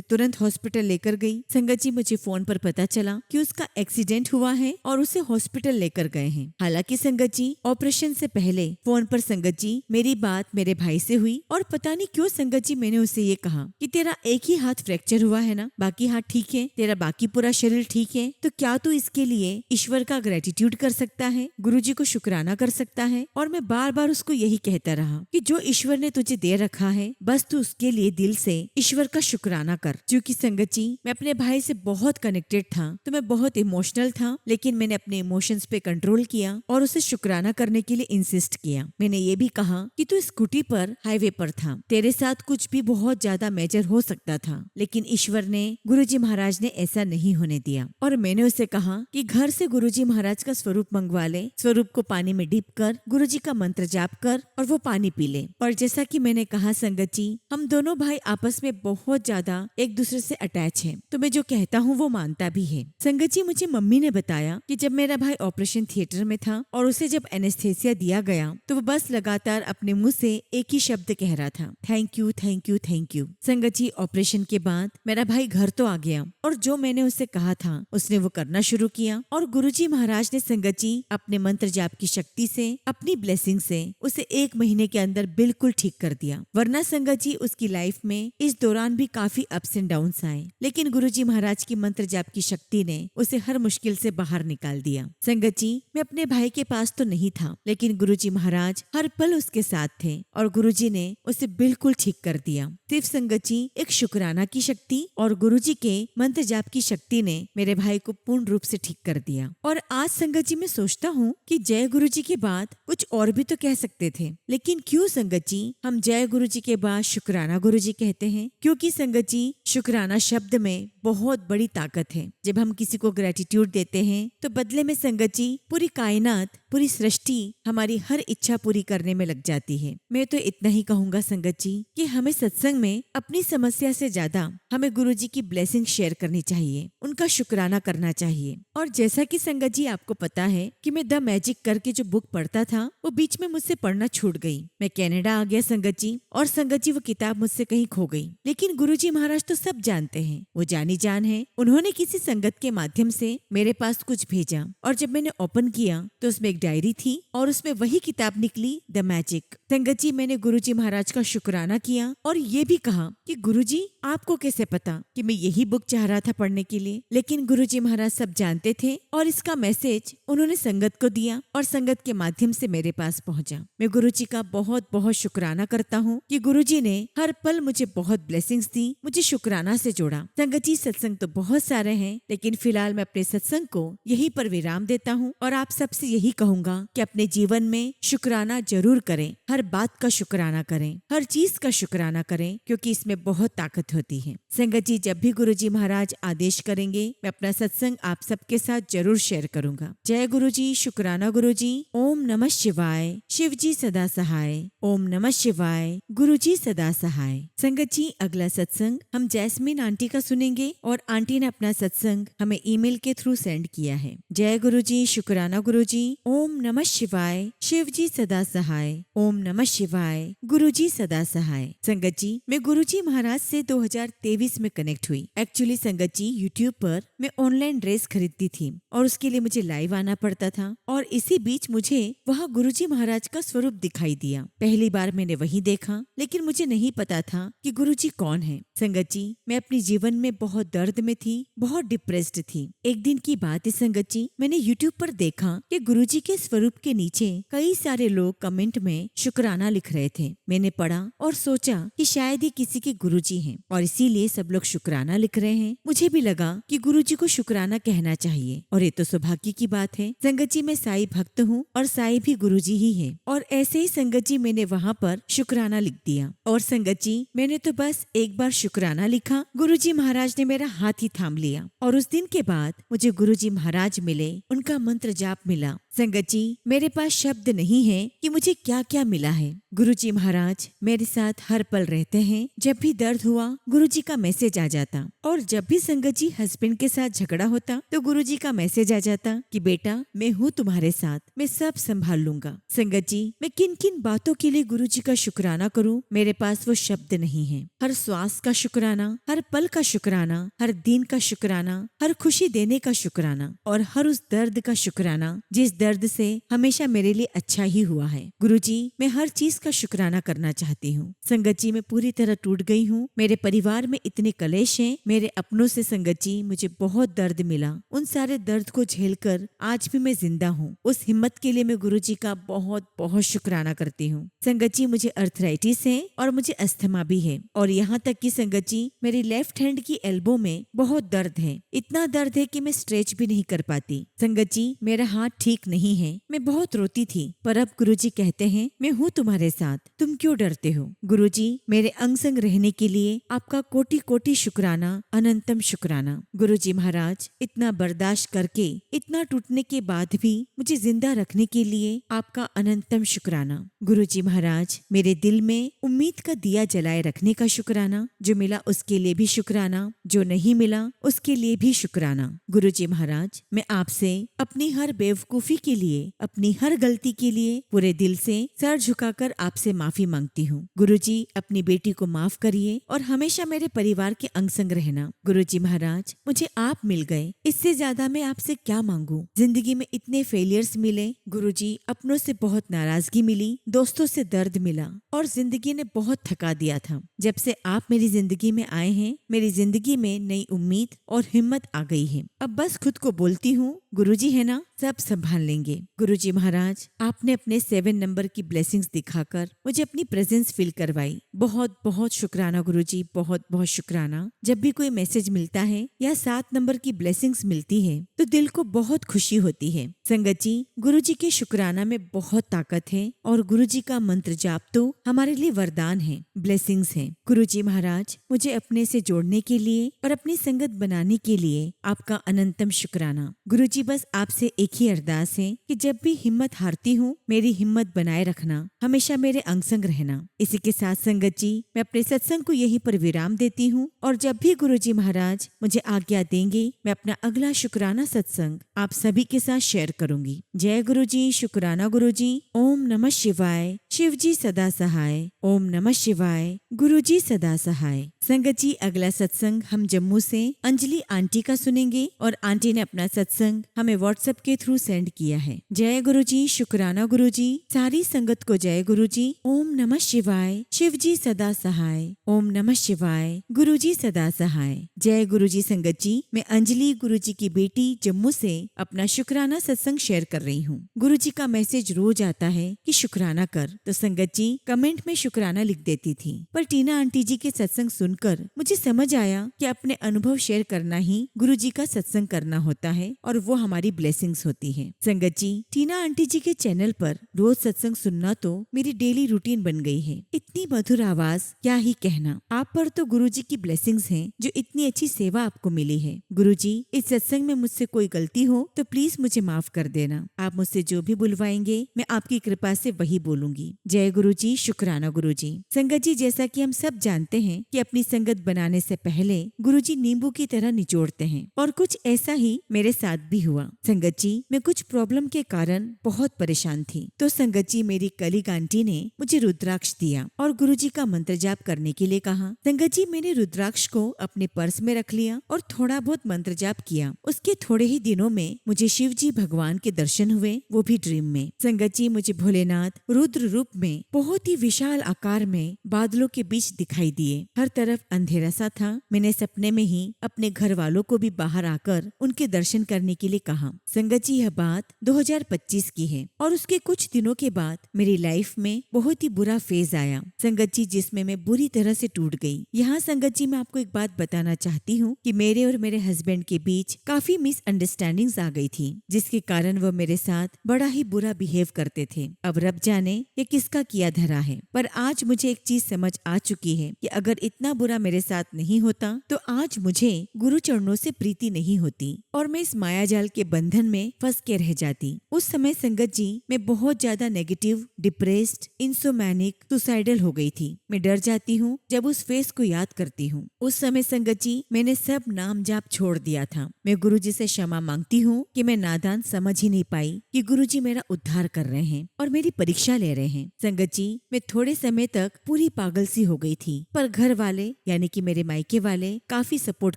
तुरंत हॉस्पिटल लेकर गई। संगत जी मुझे फोन पर पता चला कि उसका एक्सीडेंट हुआ है और उसे हॉस्पिटल लेकर गए हैं। हालांकि संगत जी ऑपरेशन से पहले फोन पर संगत जी मेरी बात मेरे भाई से हुई और पता नहीं क्यों संगत जी मैंने उसे ये कहा कि तेरा एक ही हाथ फ्रैक्चर हुआ है ना, बाकी हाथ ठीक है, तेरा बाकी पूरा शरीर ठीक है, तो क्या तू इसके लिए ईश्वर का ग्रेटिट्यूड कर सकता है, गुरुजी को शुक्राना कर सकता है। और मैं बार बार उसको यही कहता रहा कि जो ईश्वर ने तुझे दे रखा है बस तू उसके लिए दिल से ईश्वर का शुक्राना कर। क्योंकि संगत जी मैं अपने भाई से बहुत कनेक्टेड था तो मैं बहुत इमोशनल था, लेकिन मैंने अपने इमोशंस पे कंट्रोल किया और उसे शुक्राना करने के लिए इंसिस्ट किया। मैंने ये भी कहा कि तू स्कूटी पर हाईवे पर था, तेरे साथ कुछ भी बहुत ज्यादा मेजर हो सकता था, लेकिन ईश्वर ने गुरुजी महाराज ने ऐसा नहीं होने दिया। और मैंने उसे कहा कि घर से गुरुजी महाराज का स्वरूप मंगवा ले, स्वरूप को पानी में डिप कर गुरुजी का मंत्र जाप कर और वो पानी पी ले। और जैसा कि मैंने कहा संगत जी हम दोनों भाई आपस में बहुत ज्यादा एक दूसरे से अटैच हैं, तो मैं जो कहता हूँ वो मानता भी है। संगत जी मुझे मम्मी ने बताया कि जब मेरा भाई ऑपरेशन थिएटर में था और उसे जब एनेस्थेसिया दिया गया तो वो बस लगातार अपने मुंह से एक ही शब्द कह रहा था, thank you thank you thank you. संगत जी ऑपरेशन के बाद मेरा भाई घर तो आ गया और जो मैंने उसे कहा था उसने वो करना शुरू किया और गुरुजी महाराज ने संगत जी अपने मंत्र जाप की शक्ति से, अपनी ब्लेसिंग से उसे 1 महीने के अंदर बिल्कुल ठीक कर दिया। वरना संगत जी उसकी लाइफ में इस दौरान भी काफी अप्स एंड डाउन्स आए, लेकिन गुरुजी महाराज की मंत्र जाप की शक्ति ने उसे हर मुश्किल से बाहर निकाल दिया। संगत जी मैं अपने भाई के पास तो नहीं था, लेकिन गुरुजी महाराज हर पल उसके साथ थे और गुरुजी ने उसे बिल्कुल ठीक कर दिया। सिर्फ संगत जी एक शुक्राना की शक्ति और गुरुजी के मंत्र जाप की शक्ति ने मेरे भाई को पूर्ण रूप से ठीक कर दिया। और आज संगत जी मैं सोचता हूँ कि जय गुरुजी के बाद कुछ और भी तो कह सकते थे, लेकिन क्यों संगत जी हम जय गुरुजी के बाद शुक्राना गुरुजी कहते हैं? क्योंकि संगत जी शुक्राना शब्द में बहुत बड़ी ताकत है। जब हम किसी को ग्रेटिट्यूड देते हैं तो बदले में संगत जी पूरी कायनात, पूरी सृष्टि हमारी हर इच्छा पूरी करने में लग जाती है। मैं तो इतना ही कहूँगा संगत जी कि हमें सत्संग में अपनी समस्या से ज्यादा हमें गुरुजी की ब्लेसिंग शेयर करनी चाहिए, उनका शुक्राना करना चाहिए। और जैसा कि संगत जी आपको पता है कि मैं द मैजिक करके जो बुक पढ़ता था वो बीच में मुझसे पढ़ना छूट गई। मैं कनाडा आ गया संगत जी और संगत जी वो किताब मुझसे कहीं खो गई। लेकिन गुरुजी महाराज तो सब जानते हैं, वो जानी जान है। उन्होंने किसी संगत के माध्यम से मेरे पास कुछ भेजा और जब मैंने ओपन किया तो उसमें एक डायरी थी और उसमें वही किताब निकली, द मैजिक। संगत जी मैंने गुरुजी महाराज का शुक्राना किया और ये भी कहा कि गुरुजी आपको कैसे पता कि मैं यही बुक चाह रहा था पढ़ने के लिए? लेकिन गुरुजी महाराज सब जानते थे और इसका मैसेज उन्होंने संगत को दिया और संगत के माध्यम से मेरे पास पहुंचा। मैं गुरुजी का बहुत बहुत शुक्राना करता हूँ कि गुरुजी ने हर पल मुझे बहुत ब्लेसिंग्स दी, मुझे शुक्राना से जोड़ा। संगत जी सत्संग तो बहुत सारे हैं, लेकिन फिलहाल मैं अपने सत्संग को यहीं पर विराम देता हूँ और आप सबसे यही कहूंगा कि अपने जीवन में शुक्राना जरूर करें, हर बात का शुक्राना करें, हर चीज का शुक्राना करें, क्योंकि इसमें बहुत ताकत होती है। संगत जी जब भी गुरुजी महाराज आदेश करेंगे मैं अपना सत्संग आप सबके साथ जरूर शेयर करूंगा। जय गुरुजी, शुक्राना गुरुजी। ओम नमः शिवाय। शिव जी सदा सहाय। ओम नमः शिवाय। गुरुजी सदा सहाय। संगत जी अगला सत्संग हम जैस्मिन आंटी का सुनेंगे और आंटी ने अपना सत्संग हमें ईमेल के थ्रू सेंड किया है। जय गुरुजी, शुक्राना गुरुजी। ओम नमः शिवाय। शिव जी सदा सहाय। ओम नमः शिवाय। गुरुजी सदा सहाय। संगत जी मैं गुरुजी महाराज से 2023 में कनेक्ट हुई। एक्चुअली संगत जी यूट्यूब पर मैं ऑनलाइन ड्रेस खरीदती थी और उसके लिए मुझे लाइव आना पड़ता था और इसी बीच मुझे वहाँ गुरुजी महाराज का स्वरूप दिखाई दिया। पहली बार मैंने वही देखा, लेकिन मुझे नहीं पता था कि गुरुजी कौन है। संगत जी मैं अपने जीवन में बहुत दर्द में थी, बहुत डिप्रेस्ड थी। एक दिन की बात है संगत जी, मैंने यूट्यूब पर देखा कि गुरुजी के स्वरूप के नीचे कई सारे लोग कमेंट में शुक्राना लिख रहे थे। मैंने पढ़ा और सोचा कि शायद ये किसी के गुरुजी हैं और इसीलिए सब लोग शुक्राना लिख रहे हैं। मुझे भी लगा कि गुरुजी को शुक्राना कहना चाहिए और ये तो सौभाग्य की बात है। संगत जी मैं साईं भक्त हूँ और साईं भी गुरुजी ही है। और ऐसे ही संगत जी मैंने वहाँ पर शुक्राना लिख दिया। और संगत जी मैंने तो बस एक बार शुक्राना लिखा, गुरुजी महाराज ने मेरा हाथ ही थाम लिया और उस दिन के बाद मुझे गुरुजी महाराज मिले, उनका मंत्र जाप मिला। संगत जी मेरे पास शब्द नहीं है कि मुझे क्या क्या मिला है। गुरुजी महाराज मेरे साथ हर पल रहते हैं। जब भी दर्द हुआ गुरुजी का मैसेज आ जाता और जब भी संगत जी हस्बैंड के साथ झगड़ा होता तो गुरुजी का मैसेज आ जाता कि बेटा मैं हूँ तुम्हारे साथ, मैं सब संभाल लूंगा। संगत जी मैं किन किन बातों के लिए गुरुजी का शुक्राना करूँ, मेरे पास वो शब्द नहीं है। हर श्वास का शुक्राना, हर पल का शुक्राना, हर दिन का शुक्राना, हर खुशी देने का शुक्राना और हर उस दर्द का शुक्राना जिस दर्द से हमेशा मेरे लिए अच्छा ही हुआ है। गुरुजी मैं हर चीज का शुक्राना करना चाहती हूँ। संगत जी मैं पूरी तरह टूट गई हूँ। मेरे परिवार में इतने कलेश हैं। मेरे अपनों से संगत जी मुझे बहुत दर्द मिला। उन सारे दर्द को झेलकर आज भी मैं जिंदा हूँ। उस हिम्मत के लिए मैं गुरुजी का बहुत बहुत शुक्राना करती हूँ। संगत जी मुझे अर्थराइटिस है और मुझे अस्थमा भी है और यहाँ तक कि संगत जी मेरी लेफ्ट हैंड की एल्बो में बहुत दर्द है। इतना दर्द है कि मैं स्ट्रेच भी नहीं कर पाती। संगत जी मेरा हाथ ठीक नहीं है। मैं बहुत रोती थी पर अब गुरुजी कहते हैं मैं हूँ तुम्हारे साथ, तुम क्यों डरते हो। गुरुजी मेरे अंग संग रहने के लिए आपका कोटि कोटि शुक्राना, अनंतम शुक्राना। गुरुजी महाराज इतना बर्दाश्त करके, इतना टूटने के बाद भी मुझे जिंदा रखने के लिए आपका अनंतम शुक्राना। गुरुजी महाराज मेरे दिल में उम्मीद का दिया जलाए रखने का शुक्राना। जो मिला उसके लिए भी शुक्राना, जो नहीं मिला उसके लिए भी शुक्राना। गुरुजी महाराज मैं आपसे अपनी हर बेवकूफी के लिए, अपनी हर गलती के लिए पूरे दिल से सर झुकाकर आपसे माफी मांगती हूँ। गुरुजी अपनी बेटी को माफ करिए और हमेशा मेरे परिवार के अंग संग रहना। गुरुजी महाराज मुझे आप मिल गए, इससे ज्यादा मैं आपसे क्या मांगू। जिंदगी में इतने फेलियर्स मिले गुरुजी, अपनों से बहुत नाराजगी मिली, दोस्तों से दर्द मिला और जिंदगी ने बहुत थका दिया था। जब से आप मेरी जिंदगी में आए हैं मेरी जिंदगी में नई उम्मीद और हिम्मत आ गई है। अब बस खुद को बोलती हूँ गुरुजी है ना, सब संभाल लेंगे। गुरुजी महाराज आपने अपने 7 नंबर की ब्लेसिंग्स दिखाकर मुझे अपनी प्रेजेंस फील करवाई। बहुत बहुत शुक्राना गुरुजी, बहुत बहुत शुक्राना। जब भी कोई मैसेज मिलता है या 7 नंबर की ब्लेसिंग्स मिलती है तो दिल को बहुत खुशी होती है। संगत जी गुरुजी के शुक्राना में बहुत ताकत है और गुरुजी का मंत्र जाप तो हमारे लिए वरदान है, ब्लेसिंग्स है। गुरुजी महाराज मुझे अपने से जोड़ने के लिए और अपनी संगत बनाने के लिए आपका अनंतम शुक्राना। गुरुजी बस आपसे एक ही अरदास है कि जब भी हिम्मत हारती हूँ मेरी हिम्मत बनाए रखना, हमेशा मेरे अंग संग रहना। इसी के साथ संगत जी मैं अपने सत्संग को यहीं पर विराम देती हूँ और जब भी गुरुजी महाराज मुझे आज्ञा देंगे मैं अपना अगला शुक्राना सत्संग आप सभी के साथ शेयर करूंगी। जय गुरुजी, शुक्राना गुरुजी। ओम नमः शिवाय। शिव जी सदा सहाय। ओम नमः शिवाय। गुरुजी सदा सहाय। संगत जी अगला सत्संग हम जम्मू से अंजलि आंटी का सुनेंगे और आंटी ने अपना सत्संग हमें व्हाट्सएप के थ्रू सेंड किया है। जय गुरुजी, शुक्राना गुरुजी। सारी संगत को जय गुरुजी। ओम नमः शिवाय। शिव जी सदा सहाय। ओम नमः शिवाय। गुरुजी सदा सहाय। जय गुरुजी। संगत जी मैं अंजलि गुरुजी की बेटी जम्मू से अपना शुक्राना सत्संग शेयर कर रही हूँ। गुरुजी का मैसेज रोज आता है कि शुक्राना कर, तो संगत जी कमेंट में शुक्राना लिख देती थी, पर टीना आंटी जी के सत्संग सुनकर मुझे समझ आया कि अपने अनुभव शेयर करना ही गुरुजी का सत्संग करना होता है और वो हमारी ब्लेसिंग्स होती है। संगत जी टीना आंटी जी के चैनल पर रोज सत्संग सुनना तो मेरी डेली रूटीन बन गई है। इतनी मधुर आवाज, क्या ही कहना। आप पर तो गुरुजी की ब्लेसिंग्स हैं जो इतनी अच्छी सेवा आपको मिली है। गुरुजी इस सत्संग में मुझसे कोई गलती हो तो प्लीज मुझे माफ कर देना। आप मुझसे जो भी बुलवाएंगे मैं आपकी कृपा से वही बोलूंगी। जय गुरुजी, शुक्राना गुरुजी। संगत जी जैसा कि हम सब जानते हैं कि अपनी संगत बनाने से पहले गुरुजी नींबू की तरह निचोड़ते हैं और कुछ ऐसा ही मेरे साथ भी हुआ। संगत जी मैं कुछ प्रॉब्लम के कारण बहुत परेशान थी, तो संगत जी मेरी कलीग आंटी ने मुझे रुद्राक्ष दिया और गुरुजी का मंत्र जाप करने के लिए कहा। संगत जी मैंने रुद्राक्ष को अपने पर्स में रख लिया और थोड़ा बहुत मंत्र जाप किया। उसके थोड़े ही दिनों में मुझे शिव जी भगवान के दर्शन हुए, वो भी ड्रीम में। संगत जी मुझे भोलेनाथ रुद्र रूप में बहुत ही विशाल आकार में बादलों के बीच दिखाई दिए। हर तरफ अंधेरा सा था। मैंने सपने में ही अपने घर वालों को भी बाहर आकर उनके दर्शन करने के लिए कहा। संगत जी, यह बात 2025 की है और उसके कुछ दिनों के बाद मेरी लाइफ में बहुत ही बुरा फेज आया संगत जी, जिसमें मैं बुरी तरह से टूट गई। यहाँ संगत जी मैं आपको एक बात बताना चाहती हूँ कि मेरे और मेरे हस्बैंड के बीच काफी मिसअंडरस्टैंडिंग्स आ गई थी, जिसके कारण वो मेरे साथ बड़ा ही बुरा बिहेव करते थे। अब रब जाने ये किसका किया धरा है, पर आज मुझे एक चीज समझ आ चुकी है कि अगर इतना बुरा मेरे साथ नहीं होता तो आज मुझे गुरु चरणों से प्रीति नहीं होती और मैं इस मायाजाल के बंधन में फंस के रह जाती। उस समय संगत जी मैं बहुत ज्यादा नेगेटिव, डिप्रेस्ड, इंसोमैनिक, सुसाइडल हो गई थी। मैं डर जाती हूँ जब उस फेस को याद करती हूँ। उस समय संगत जी मैंने सब नाम जाप छोड़ दिया था। मैं गुरुजी से क्षमा मांगती हूँ कि मैं नादान समझ ही नहीं पाई कि गुरुजी मेरा उद्धार कर रहे हैं और मेरी परीक्षा ले रहे हैं। संगत जी मैं थोड़े समय तक पूरी पागल सी हो गई थी, पर घर वाले यानी कि मेरे मायके वाले काफी सपोर्ट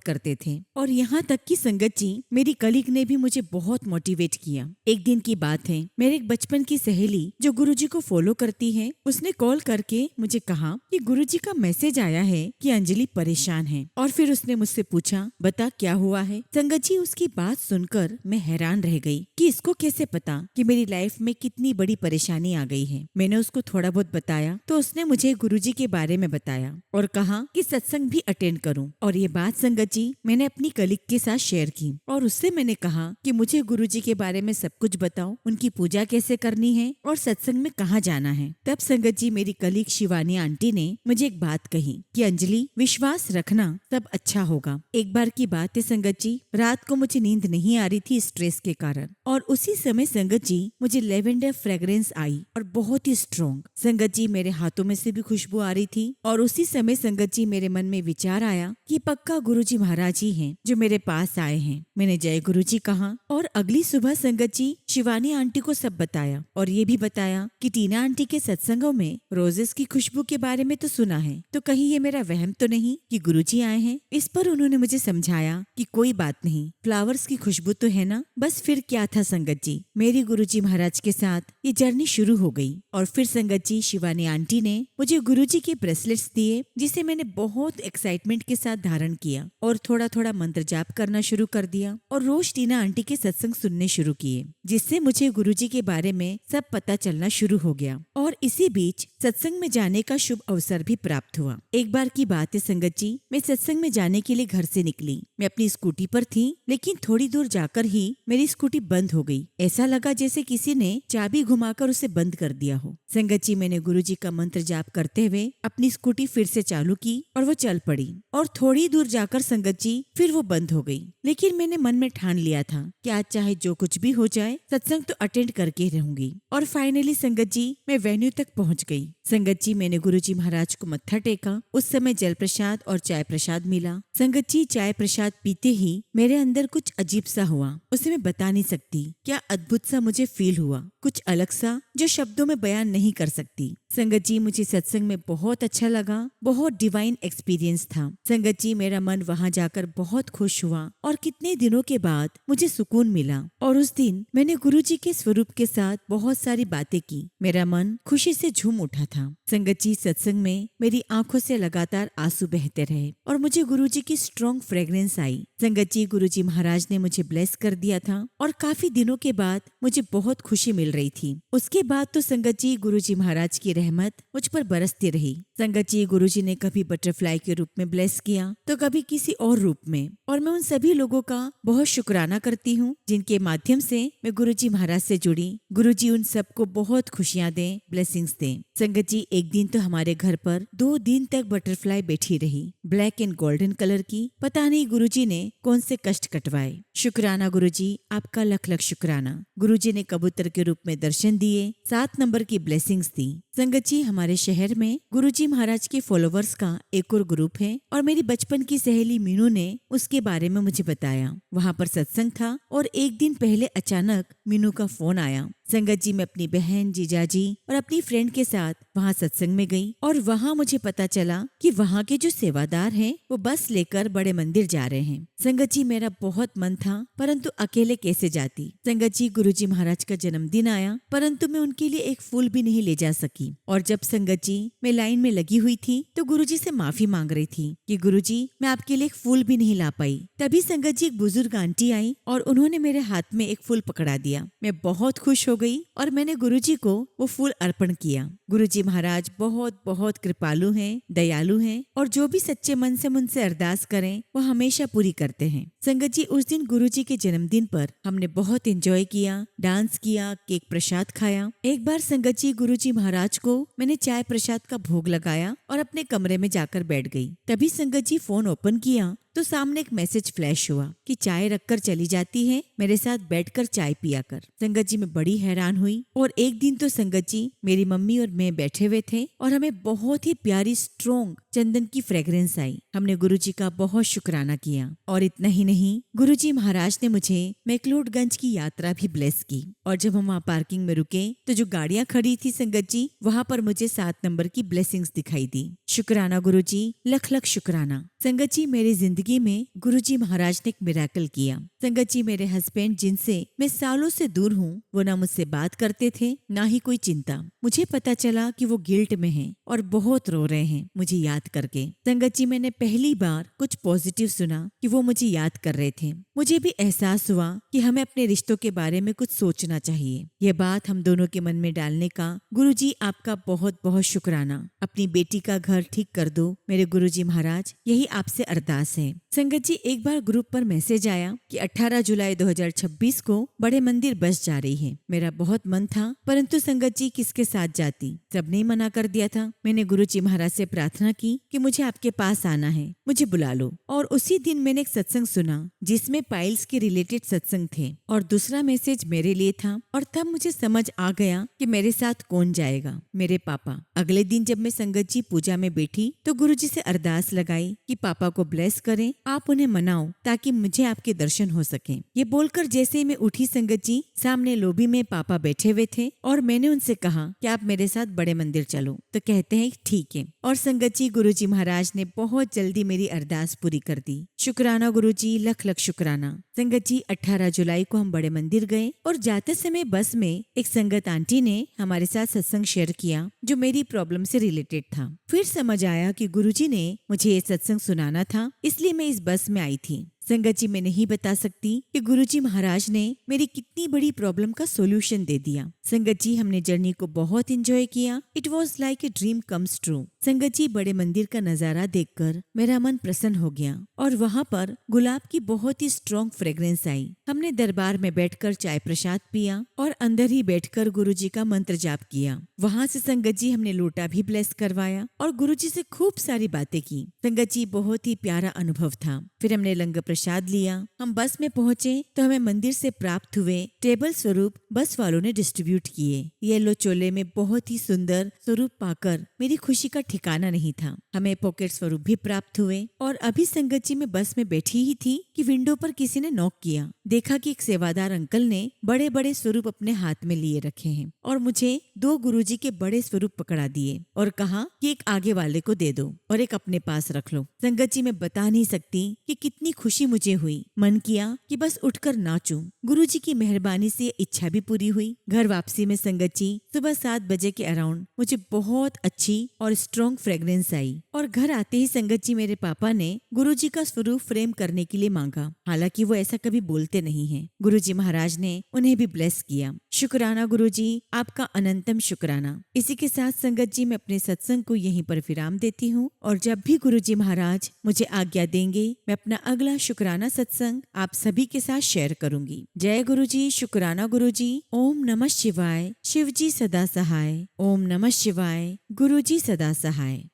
करते थे और यहाँ तक कि संगत जी मेरी कलीग ने भी मुझे बहुत मोटिवेट किया। एक दिन की बात है, मेरे एक बचपन की सहेली जो गुरुजी को फॉलो करती है, उसने कॉल करके मुझे कहा कि गुरुजी का मैसेज आया है कि अंजलि परेशान है। और फिर उसने मुझसे पूछा, बता क्या हुआ है। संगत जी उसकी बात सुनकर मैं हैरान रह गई कि इसको कैसे पता कि मेरी लाइफ में कितनी बड़ी परेशानी आ गई है। मैंने उसको थोड़ा बहुत बताया तो उसने मुझे गुरुजी के बारे में बताया और कहा कि सत्संग भी अटेंड करूं। और ये बात संगत जी मैंने अपनी कलीग के साथ शेयर की और उससे मैंने कहा कि मुझे गुरुजी के बारे में सब कुछ बताओ, उनकी पूजा कैसे करनी है और सत्संग में कहाँ जाना है। तब संगत जी मेरी कलीग शिवानी आंटी ने मुझे एक बात कही कि अंजलि विश्वास रखना, सब अच्छा होगा। एक बार की बात है संगत जी, रात को मुझे नींद नहीं आ रही थी स्ट्रेस के कारण और उसी समय संगत जी मुझे लेवेंडर फ्रेग्रेंस आई और बहुत ही स्ट्रॉन्ग। संगत जी मेरे हाथों में से भी खुशबू आ रही थी और उसी समय संगत जी मेरे मन में विचार आया कि पक्का गुरुजी महाराज ही हैं जो मेरे पास आए हैं। मैंने जय गुरुजी कहा और अगली सुबह संगत जी शिवानी आंटी को सब बताया और ये भी बताया कि टीना आंटी के सत्संगों में रोजेस की खुशबू के बारे में तो सुना है, तो कहीं ये मेरा वहम तो नहीं कि गुरुजी आए हैं। इस पर उन्होंने मुझे समझाया कि कोई बात नहीं, फ्लावर्स की खुशबू तो है ना। बस फिर क्या था संगत जी, मेरी गुरुजी महाराज के साथ ये जर्नी शुरू हो गई। और फिर संगत जी शिवानी आंटी ने मुझे गुरुजी के ब्रेसलेट्स दिए, जिसे मैंने बहुत एक्साइटमेंट के साथ धारण किया और थोड़ा थोड़ा मंत्र जाप करना शुरू कर दिया और रोज टीना आंटी के सत्संग सुनने शुरू किए, जिससे मुझे गुरुजी के बारे में सब पता चलना शुरू हो गया। और इसी बीच सत्संग में जाने का शुभ अवसर भी प्राप्त हुआ। एक बार की बात है संगत जी, मैं सत्संग में जाने के लिए घर से निकली। मैं अपनी स्कूटी पर थी, लेकिन थोड़ी दूर जाकर ही मेरी स्कूटी बंद हो गई। ऐसा लगा जैसे किसी ने चाबी घुमाकर उसे बंद कर दिया हो। संगत जी मैंने गुरुजी का मंत्र जाप करते हुए अपनी स्कूटी फिर से चालू की और वो चल पड़ी और थोड़ी दूर जाकर संगत जी फिर वो बंद हो गई। लेकिन मैंने मन में ठान लिया था कि आज चाहे जो कुछ भी हो जाए सत्संग तो अटेंड करके रहूंगी। और फाइनली संगत जी मैं वेन्यू तक पहुंच गई। संगत जी मैंने गुरुजी महाराज को मत्था टेका। उस समय जल प्रसाद और चाय प्रसाद मिला। संगत जी चाय प्रसाद पीते ही मेरे अंदर कुछ अजीब सा हुआ, उसे मैं बता नहीं सकती। क्या अद्भुत सा मुझे फील हुआ, कुछ अलग सा जो शब्दों में बयान नहीं कर सकती। संगत जी मुझे सत्संग में बहुत अच्छा लगा, बहुत डिवाइन एक्सपीरियंस था। संगत जी मेरा मन वहाँ जाकर बहुत खुश हुआ और कितने दिनों के बाद मुझे सुकून मिला। और उस दिन मैंने गुरुजी के स्वरूप के साथ बहुत सारी बातें की। मेरा मन खुशी से झूम उठा था। संगत जी सत्संग में मेरी आंखों से लगातार आंसू बहते रहे और मुझे गुरुजी की स्ट्रॉन्ग फ्रेग्रेंस आई। संगत जी गुरुजी महाराज ने मुझे ब्लेस कर दिया था और काफी दिनों के बाद मुझे बहुत खुशी मिल रही थी। उसके बाद तो संगत जी गुरुजी महाराज की रहमत मुझ पर बरसती रही। संगत जी गुरुजी ने कभी बटरफ्लाई के रूप में ब्लेस किया तो कभी किसी और रूप में, और मैं उन सभी लोगों का बहुत शुक्राना करती हूँ जिनके माध्यम से मैं गुरुजी महाराज से जुड़ी। गुरुजी उन सबको बहुत खुशियां दें, ब्लेसिंग्स दें। संगत जी एक दिन तो हमारे घर पर 2 दिन तक बटरफ्लाई बैठी रही, ब्लैक एंड गोल्डन कलर की। पता नहीं गुरुजी ने कौन से कष्ट कटवाए। शुक्राना गुरुजी, आपका लख लख शुक्राना। गुरुजी ने कबूतर के रूप में दर्शन दिए, 7 नंबर की ब्लेसिंग्स दी। संगत जी हमारे शहर में गुरुजी महाराज के फॉलोवर्स का एक और ग्रुप है और मेरी बचपन की सहेली मीनू ने उसके बारे में मुझे बताया। वहाँ पर सत्संग था और एक दिन पहले अचानक मीनू का फोन आया। संगत जी मैं अपनी बहन, जीजाजी और अपनी फ्रेंड के साथ वहाँ सत्संग में गई और वहाँ मुझे पता चला कि वहाँ के जो सेवादार हैं वो बस लेकर बड़े मंदिर जा रहे हैं। संगत जी मेरा बहुत मन था, परंतु अकेले कैसे जाती। संगत जी गुरुजी महाराज का जन्मदिन आया, परंतु मैं उनके लिए एक फूल भी नहीं ले जा सकी। की। और जब संगत जी मैं लाइन में लगी हुई थी तो गुरुजी से माफी मांग रही थी कि गुरुजी मैं आपके लिए एक फूल भी नहीं ला पाई। तभी संगत जी एक बुजुर्ग आंटी आई और उन्होंने मेरे हाथ में एक फूल पकड़ा दिया। मैं बहुत खुश हो गई और मैंने गुरुजी को वो फूल अर्पण किया। गुरुजी महाराज बहुत बहुत कृपालु हैं, दयालु हैं और जो भी सच्चे मन से मुझसे अरदास करें वो हमेशा पूरी करते हैं। संगत जी उस दिन गुरुजी के जन्मदिन पर हमने बहुत एंजॉय किया, डांस किया, केक प्रसाद खाया। एक बार संगत जी गुरुजी महाराज को मैंने चाय प्रसाद का भोग लगाया और अपने कमरे में जाकर बैठ गई। तभी संगत जी फोन ओपन किया तो सामने एक मैसेज फ्लैश हुआ कि चाय रखकर चली जाती है, मेरे साथ बैठकर चाय पिया कर। संगत जी मैं बड़ी हैरान हुई। और एक दिन तो संगत जी मेरी मम्मी और मैं बैठे हुए थे और हमें बहुत ही प्यारी स्ट्रॉन्ग चंदन की फ्रेग्रेंस आई। हमने गुरुजी का बहुत शुक्राना किया। और इतना ही नहीं, गुरुजी महाराज ने मुझे मैक्लोडगंज की यात्रा भी ब्लेस की। और जब हम वहाँ पार्किंग में रुके तो जो गाड़ियाँ खड़ी थी संगत जी, वहाँ पर मुझे 7 नंबर की ब्लेसिंग्स दिखाई दी। शुक्राना गुरुजी, लख लख शुक्राना। संगत जी मेरी जिंदगी में गुरुजी महाराज ने एक मिरेकल किया। संगत जी मेरे हस्बैंड जिनसे मैं सालों से दूर हूँ, वो ना मुझसे बात करते थे ना ही कोई चिंता। मुझे पता चला कि वो गिल्ट में हैं और बहुत रो रहे हैं मुझे याद करके। संगत जी मैंने पहली बार कुछ पॉजिटिव सुना कि वो मुझे याद कर रहे थे। मुझे भी एहसास हुआ कि हमें अपने रिश्तों के बारे में कुछ सोचना चाहिए। ये बात हम दोनों के मन में डालने का गुरुजी आपका बहुत बहुत शुक्राना। अपनी बेटी का घर ठीक कर दो मेरे गुरुजी महाराज, यही आपसे अरदास है। संगत जी एक बार ग्रुप पर मैसेज आया कि 18 जुलाई 2026 को बड़े मंदिर बस जा रही है। मेरा बहुत मन था, परंतु संगत जी किसके साथ जाती, सबने ही मना कर दिया था। मैंने गुरुजी महाराज से प्रार्थना की कि मुझे आपके पास आना है, मुझे बुला लो। और उसी दिन मैंने एक सत्संग सुना जिसमें पाइल्स के रिलेटेड सत्संग थे और दूसरा मैसेज मेरे लिए था। और तब मुझे समझ आ गया कि मेरे साथ कौन जाएगा, मेरे पापा। अगले दिन जब मैं संगत जी पूजा में बैठी तो गुरुजी से अरदास लगाई कि पापा को ब्लेस करें, आप उन्हें मनाओ ताकि मुझे आपके दर्शन हो सके। ये बोलकर जैसे ही मैं उठी संगत जी, सामने लोबी में पापा बैठे हुए थे और मैंने उनसे कहा कि आप मेरे साथ बड़े मंदिर चलो। तो कहते हैं ठीक है। और संगत जी गुरुजी महाराज ने बहुत जल्दी मेरी अरदास पूरी कर दी। शुक्राना गुरुजी, लख लख शुक्राना। संगत जी 18 जुलाई को हम बड़े मंदिर गए और जाते समय बस में एक संगत आंटी ने हमारे साथ सत्संग शेयर किया जो मेरी प्रॉब्लम से रिलेटेड था। फिर समझ आया कि गुरुजी ने मुझे ये सत्संग सुनाना था, इसलिए मैं इस बस में आई थी। संगत जी मैं नहीं बता सकती कि गुरुजी महाराज ने मेरी कितनी बड़ी प्रॉब्लम का सॉल्यूशन दे दिया। संगत जी हमने जर्नी को बहुत एंजॉय किया। It was like a dream comes true. संगत जी बड़े मंदिर का नजारा देखकर मेरा मन प्रसन्न हो गया और वहाँ पर गुलाब की बहुत ही स्ट्रॉन्ग फ्रेग्रेंस आई। हमने दरबार में बैठकर चाय प्रसाद पिया और अंदर ही बैठकर गुरुजी का मंत्र जाप किया। वहाँ से संगत जी हमने लोटा भी ब्लेस करवाया और गुरुजी से खूब सारी बातें की। संगत जी बहुत ही प्यारा अनुभव था। फिर हमने लंगर प्रसाद लिया। हम बस में पहुँचे तो हमें मंदिर से प्राप्त हुए टेबल स्वरूप बस वालों ने डिस्ट्रीब्यूट किए। येलो चोले में बहुत ही सुंदर स्वरूप पाकर मेरी खुशी का ठिकाना नहीं था। हमें पॉकेट स्वरूप भी प्राप्त हुए। और अभी संगत जी में बस में बैठी ही थी कि विंडो पर किसी ने नॉक किया। देखा कि एक सेवादार अंकल ने बड़े बड़े स्वरूप अपने हाथ में लिए रखे हैं और मुझे 2 गुरुजी के बड़े स्वरूप पकड़ा दिए और कहा कि एक आगे वाले को दे दो और एक अपने पास रख लो। संगत जी मैं बता नहीं सकती कि कितनी खुशी मुझे हुई। मन किया कि बस उठकर नाचूं। गुरुजी की मेहरबानी से इच्छा भी पूरी हुई। घर वापसी में संगत जी सुबह 7 बजे के अराउंड मुझे बहुत अच्छी और स्ट्रॉन्ग फ्रेग्रेंस आई और घर आते ही संगत जी मेरे पापा ने गुरुजी का स्वरूप फ्रेम करने के लिए मांगा। हालांकि वो ऐसा कभी बोलते नहीं हैं। गुरुजी महाराज ने उन्हें भी ब्लेस किया। शुक्राना गुरुजी, आपका अनंतम शुक्राना। इसी के साथ संगत जी मैं अपने सत्संग को यहीं पर विराम देती हूँ और जब भी गुरुजी महाराज मुझे आज्ञा देंगे मैं अपना अगला शुक्राना सत्संग आप सभी के साथ शेयर करूंगी। जय गुरुजी, शुक्राना गुरुजी। ओम नमः शिवाय। शिवजी सदा सहाय। ओम नमः शिवाय। गुरुजी सदा सहाय।